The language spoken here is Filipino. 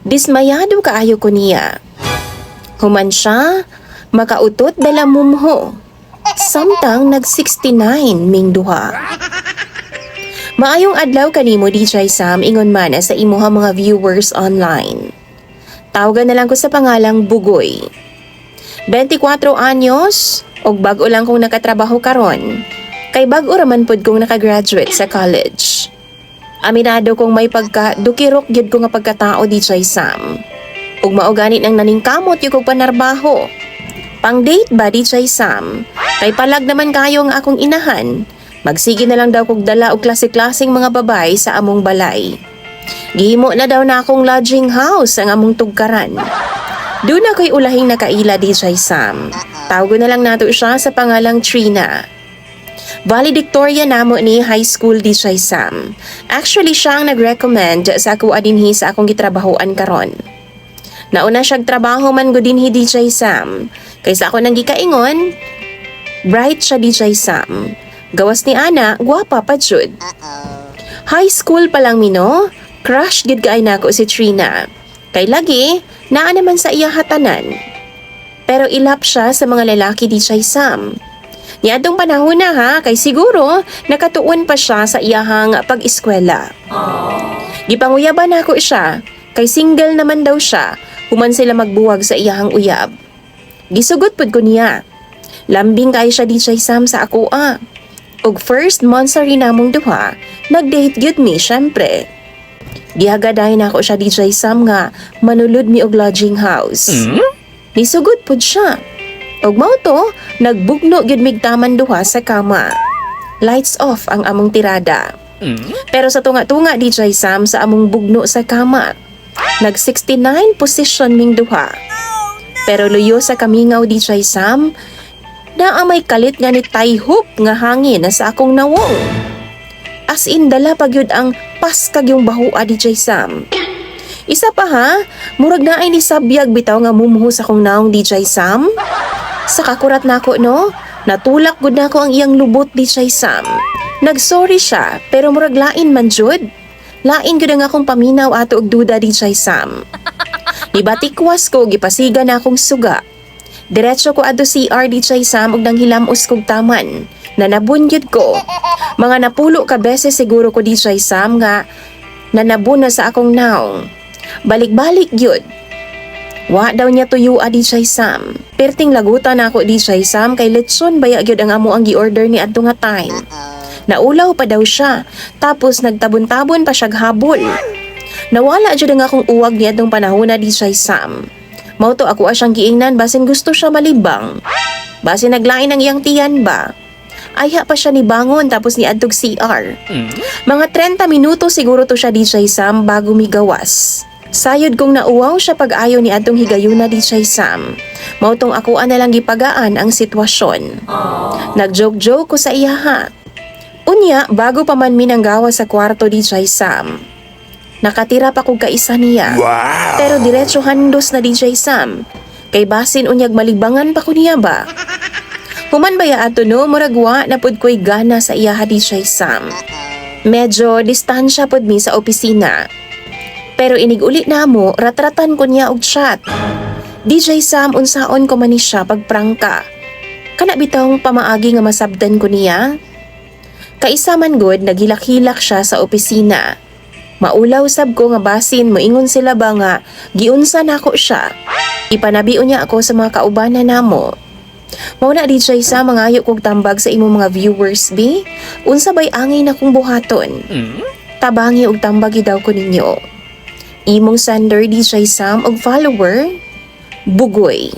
Dismayado kaayo ko niya. Human siya, makautot dala mumho. Samtang nag-69 ming duha. Maayong adlaw kanimo DJ Sam ingon man sa imuha mga viewers online. Tawagan na lang ko sa pangalang Bugoy. 24 anyos og bag-o lang kong nakatrabaho karon. Kay bag-o raman pod kong nakagraduate sa college. Aminado kong may pagka-dukirok gyud ko nga pagkatao DJ Sam. Ug mao gani nang naningkamot yung kong panarbaho. Pang-date ba DJ Sam? Kay palag naman kayo nga akong inahan. Magsige na lang daw kog dala og klase-klaseng mga babay sa among balay. Gihimo na daw na akong lodging house ang among tugkaran. Doon na ko'y ulahing nakaila DJ Sam. Tawago na lang nato siya sa pangalang Trina. Valedictorian namo ni high school DJ Sam. Actually siya ang nag-recommend sa ako adinhi sa akong gitrabahoan karon. Nauna siyang trabaho man go dinhi DJ Sam. Kaysa ako nang gikaingon, bright siya DJ Sam. Gawas ni Ana, gwapa pa jud. High school pa lang mino, crush gid kaay nako si Trina. Kay lagi, naa naman sa iya hatanan. Pero ilap siya sa mga lalaki DJ Sam. Niadtong panahon na ha, kay siguro nakatuon pa siya sa iyahang pag-eskwela. Gipanguyaban ako siya, kay single naman daw siya, human sila magbuwag sa iyahang uyab. Gisugot pud ko niya. Lambing kay siya DJ Sam sa ako Og first month sa rin namong duha, nag-date gyud mi syempre. Gihagadahin ako siya DJ Sam nga manulod mi og lodging house. Nisugot pud siya. Og mao to, nagbugno gyud mig taman duha sa kama. Lights off ang among tirada. Pero sa tunga-tunga DJ Sam sa among bugno sa kama, nag-69 position ming duha. Pero luyo sa kamingaw DJ Sam, na may kalit nga ni tayhop nga hangin na sa akong nawong. As in dala pagyud ang paskag yung bahua DJ Sam. Isa pa ha, murag na ay ni sabyag bitaw nga mumuho sa akong naong DJ Sam. Sa kakurat nako no, natulak gud nako ang iyang lubot DJ Sam. Nagsorry siya, pero murag lain man jud. Lain gud ang akong paminaw ato og duda DJ Sam. Nibatikwas ko, gipasiga na akong suga. Diretso ko adto CR DJ Sam og nang hilamos kog taman. Nanabunyod ko. Mga napulo ka beses siguro ko DJ Sam nga nanabun na sa akong naong. Balik-balik yun. Wa daw niya tuyo DJ Sam. Perting lagutan ako DJ Sam kay letson baya gyud ang amo ang gi-order ni adto nga time. Naulaw pa daw siya. Tapos nagtabon-tabon pa siya habol. Nawala jud ang akong uwag ni adtong panahon na DJ Sam. Mauto ako asyang giingnan basin gusto siya malibang. Basin naglain ang iyang tiyan ba. Ayha pa siya ni bangon tapos ni adtog CR. Mga 30 minuto siguro to siya DJ Sam bago migawas. Sayod kong nauwaw siya pag-ayo ni adtong higayuna DJ Sam. Mautong akuan na lang gipagaan ang sitwasyon. Nagjoke-joke ko sa iya ha. Unya, bago pa man minanggawa sa kwarto DJ Sam. Nakatira pa kong kaisa niya. Wow! Pero diretso handos na DJ Sam. Kay basin unyag malibangan pa ko niya ba? Human baya ato no, muragwa na pud ko'y gana sa iya DJ Sam. Medyo distansya pud mi sa opisina. Pero inig-ulit na mo, ratratan ko niya og chat. DJ Sam, unsaon ko man ni siya pagprangka. Kana bitawng pamaagi nga masabdan ko niya. Kaisa man good, naghilak-hilak siya sa opisina. Maulaw sab ko nga basin moingon sila ba nga giunsa nako siya. Ipanabion niya ako sa mga kaubanan namo. Mao na DJ Sam mangayo kog tambag sa imong mga viewers bi. Unsa bay angay na kong buhaton? Tabangi og tambagi daw ko ninyo. Imong sender DJ Sam og follower Bugoy.